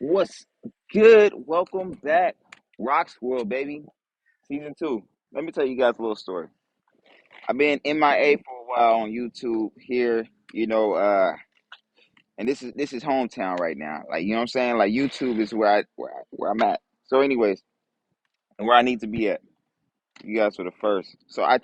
What's good? Welcome back. Rocks World, baby. Season 2. Let me tell you guys a little story. I've been MIA for a while on YouTube here, and this is hometown right now. Like, you know what I'm saying? Like YouTube is where I'm at. So anyways, and where I need to be at. You guys were the first. So I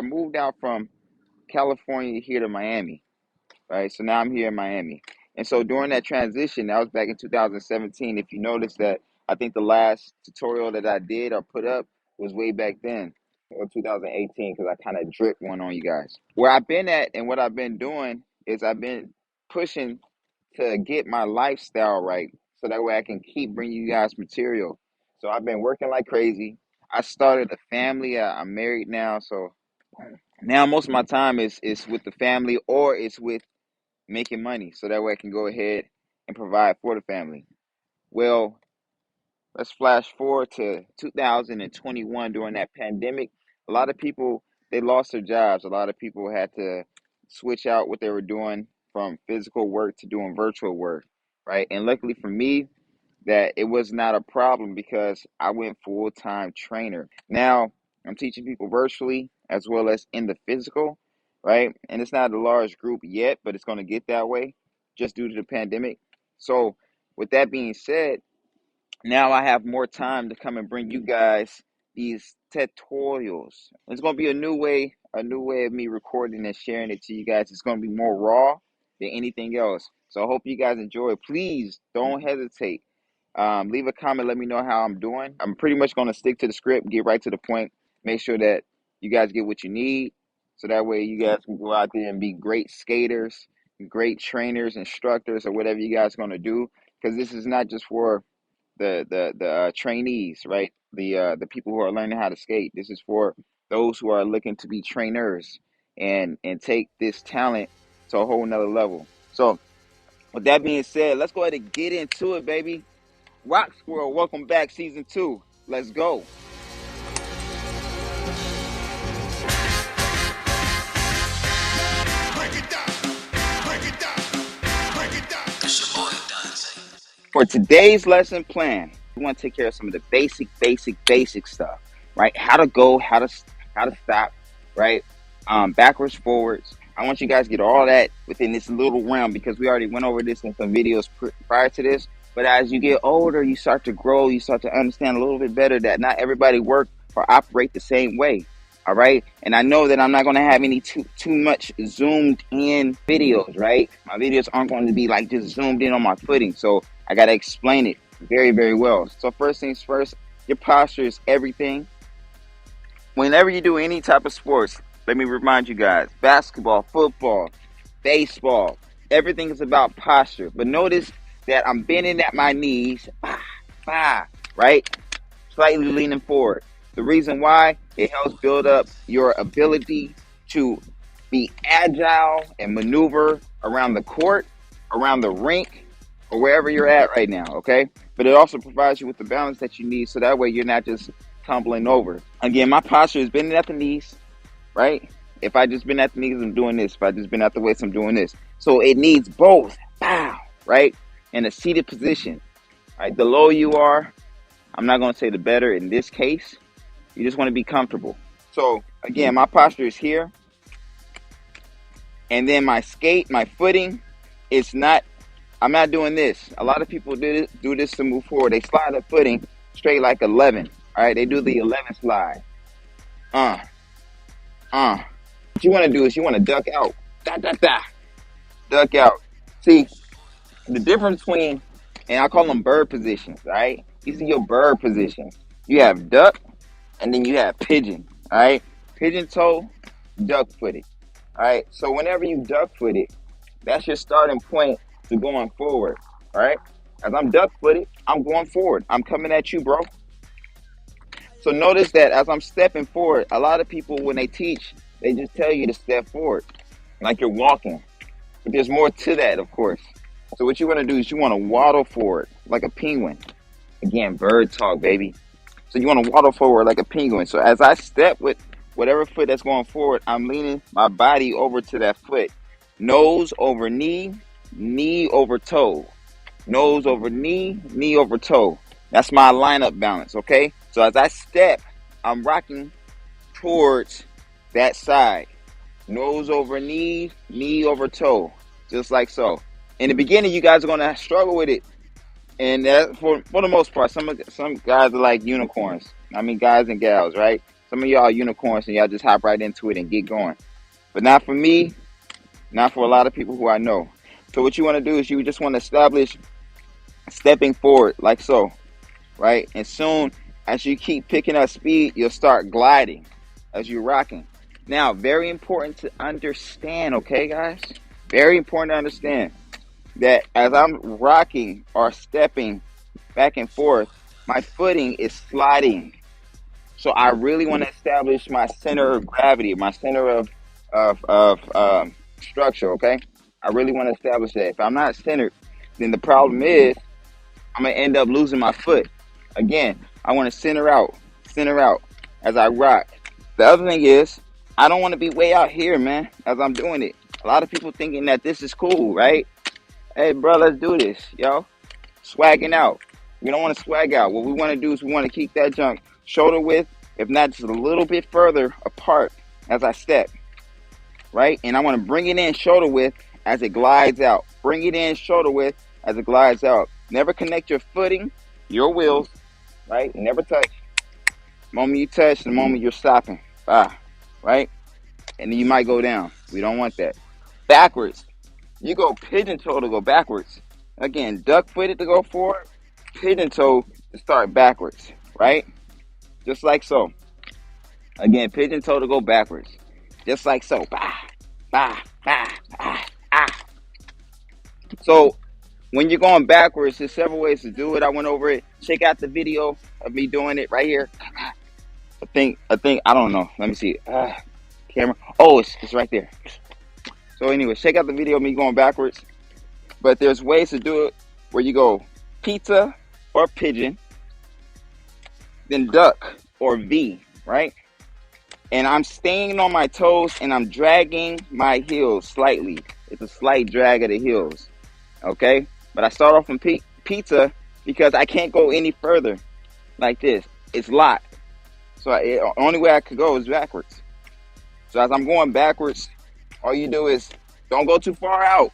moved out from California here to Miami. Right? So now I'm here in Miami. And so during that transition, that was back in 2017. If you notice that, I think the last tutorial that I did or put up was way back then, or 2018, because I kind of dripped one on you guys. Where I've been at and what I've been doing is I've been pushing to get my lifestyle right so that way I can keep bringing you guys material. So I've been working like crazy. I started a family. I'm married now. So now most of my time is with the family or it's with making money so that way I can go ahead and provide for the family. Well, let's flash forward to 2021 during that pandemic. A lot of people, they lost their jobs. A lot of people had to switch out what they were doing from physical work to doing virtual work, right? And luckily for me, that it was not a problem because I went full-time trainer. Now, I'm teaching people virtually as well as in the physical, right? And it's not a large group yet, but it's going to get that way just due to the pandemic. So, with that being said, now I have more time to come and bring you guys these tutorials. It's going to be a new way of me recording and sharing it to you guys. It's going to be more raw than anything else. So I hope you guys enjoy it. Please don't hesitate. Leave a comment. Let me know how I'm doing. I'm pretty much going to stick to the script, get right to the point, make sure that you guys get what you need. So that way you guys can go out there and be great skaters, great trainers, instructors, or whatever you guys are going to do. Because this is not just for the trainees, right? The people who are learning how to skate. This is for those who are looking to be trainers and take this talent to a whole nother level. So with that being said, let's go ahead and get into it, baby. Rock Squirrel, welcome back, season 2. Let's go. For today's lesson plan, we want to take care of some of the basic stuff, right? How to go, how to stop, right? Backwards, forwards. I want you guys to get all that within this little realm because we already went over this in some videos prior to this. But as you get older, you start to grow, you start to understand a little bit better that not everybody work or operate the same way. All right. And I know that I'm not going to have any too much zoomed in videos, right? My videos aren't going to be like just zoomed in on my footing. So I got to explain it very, very well. So first things first, your posture is everything. Whenever you do any type of sports, let me remind you guys, basketball, football, baseball, everything is about posture. But notice that I'm bending at my knees, right? Slightly leaning forward. The reason why, it helps build up your ability to be agile and maneuver around the court, around the rink, or wherever you're at right now, okay? But it also provides you with the balance that you need so that way you're not just tumbling over. Again, my posture is bending at the knees, right? If I just bend at the knees, I'm doing this. If I just bend at the waist, I'm doing this. So it needs both, right? In a seated position, right? The lower you are, I'm not going to say the better in this case. You just want to be comfortable. So again, my posture is here. And then my footing is not, I'm not doing this. A lot of people do this to move forward. They slide their footing straight like 11. All right, they do the 11 slide. What you want to do is you want to duck out. Duck out. See, the difference between, and I call them bird positions, all right? You see your bird positions. You have duck, and then you have pigeon, all right? Pigeon toe, duck footed, all right? So whenever you duck footed, that's your starting point to going forward, all right? As I'm duck footed, I'm going forward. I'm coming at you, bro. So notice that as I'm stepping forward, a lot of people, when they teach, they just tell you to step forward, like you're walking. But there's more to that, of course. So what you want to do is you want to waddle forward like a penguin. Again, bird talk, baby. So you want to waddle forward like a penguin. So as I step with whatever foot that's going forward, I'm leaning my body over to that foot. Nose over knee, knee over toe. nose over knee, knee over toe. That's my lineup balance, okay? So as I step, I'm rocking towards that side. Nose over knee, knee over toe, just like so. In the beginning, you guys are going to struggle with it. And that, for the most part, some guys are like unicorns. I mean, guys and gals, right? Some of y'all are unicorns and y'all just hop right into it and get going. But not for me, not for a lot of people who I know. So what you want to do is you just want to establish stepping forward like so, right? And soon as you keep picking up speed, you'll start gliding as you're rocking. Now, very important to understand, okay, guys? Very important to understand that as I'm rocking or stepping back and forth, my footing is sliding. So I really want to establish my center of gravity, my center of structure, okay? I really want to establish that. If I'm not centered, then the problem is I'm going to end up losing my foot. Again, I want to center out as I rock. The other thing is, I don't want to be way out here, man, as I'm doing it. A lot of people thinking that this is cool, right? Hey, bro, let's do this, yo. Swagging out. We don't want to swag out. What we want to do is we want to keep that junk shoulder width, if not just a little bit further apart as I step, right? And I want to bring it in shoulder width as it glides out. Bring it in shoulder width as it glides out. Never connect your footing, your wheels, right? Never touch. The moment you touch, the moment you're stopping. Right? And then you might go down. We don't want that. Backwards. You go pigeon toe to go backwards. Again, duck footed to go forward, pigeon toe to start backwards, right? Just like so. Again, pigeon toe to go backwards. Just like so. So when you're going backwards, there's several ways to do it. I went over it. Check out the video of me doing it right here. I think, I don't know. Let me see. Camera. Oh, it's right there. So anyway, check out the video of me going backwards. But there's ways to do it where you go pizza or pigeon, then duck or V, right? And I'm staying on my toes and I'm dragging my heels slightly. It's a slight drag of the heels, okay? But I start off from pizza because I can't go any further like this. It's locked. So the only way I could go is backwards. So as I'm going backwards, all you do is don't go too far out.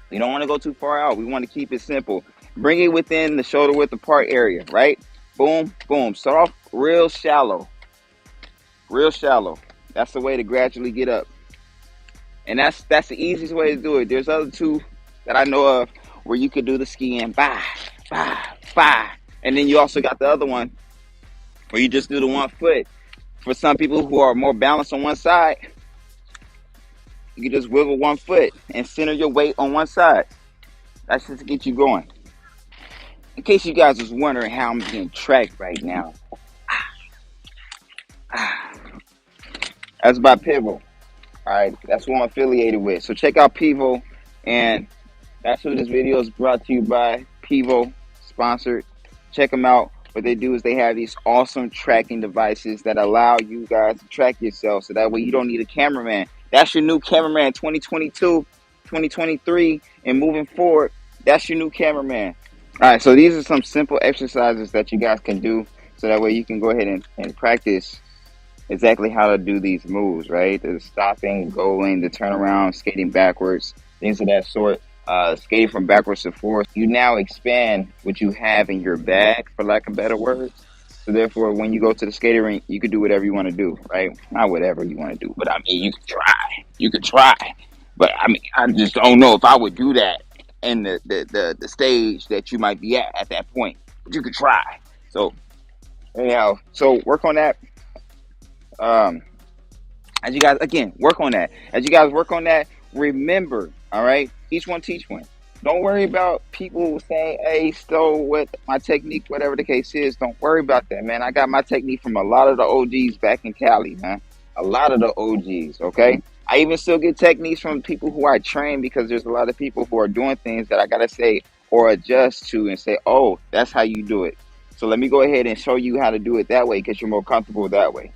You don't want to go too far out. We want to keep it simple. Bring it within the shoulder width apart area, right? Boom, boom. Start off real shallow. Real shallow. That's the way to gradually get up. And that's the easiest way to do it. There's other two that I know of where you could do the skiing. Bah, bah, bah. And then you also got the other one where you just do the 1 foot. For some people who are more balanced on one side, you can just wiggle 1 foot and center your weight on one side. That's just to get you going. In case you guys was wondering how I'm getting tracked right now. That's by Pivo. Alright, that's who I'm affiliated with. So check out Pivo, and that's who this video is brought to you by. Pivo, sponsored. Check them out. What they do is they have these awesome tracking devices that allow you guys to track yourself, so that way you don't need a cameraman. That's your new cameraman 2022, 2023, and moving forward, that's your new cameraman. All right, so these are some simple exercises that you guys can do, so that way you can go ahead and practice exactly how to do these moves, right? The stopping, going, the turnaround, skating backwards, things of that sort. Skating from backwards to forwards. You now expand what you have in your bag, for lack of better words. So therefore, when you go to the skating rink, you can do whatever you want to do, right? Not whatever you want to do, but I mean, you can try. You can try. But I mean, I just don't know if I would do that in the stage that you might be at that point. But you could try. So anyhow, so work on that. As you guys, again, work on that. As you guys work on that, remember, all right, each one teach one. Don't worry about people saying, hey, stole what my technique, whatever the case is. Don't worry about that, man. I got my technique from a lot of the OGs back in Cali, man. A lot of the OGs, okay? I even still get techniques from people who I train, because there's a lot of people who are doing things that I got to say or adjust to and say, oh, that's how you do it. So let me go ahead and show you how to do it that way, because you're more comfortable that way.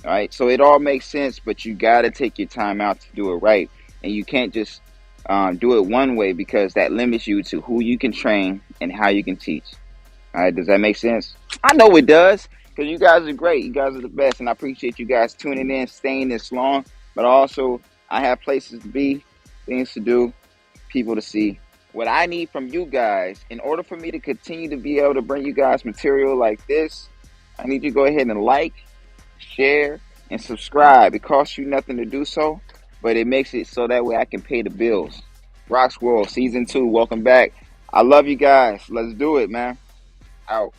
All right, so it all makes sense, but you got to take your time out to do it right. And you can't just do it one way because that limits you to who you can train and how you can teach. All right, does that make sense? I know it does, because you guys are great. You guys are the best, and I appreciate you guys tuning in, staying this long. But also, I have places to be, things to do, people to see. What I need from you guys, in order for me to continue to be able to bring you guys material like this, I need you to go ahead and like, share, and subscribe. It costs you nothing to do so, but it makes it so that way I can pay the bills. Rock's World Season 2, welcome back. I love you guys. Let's do it, man. Out.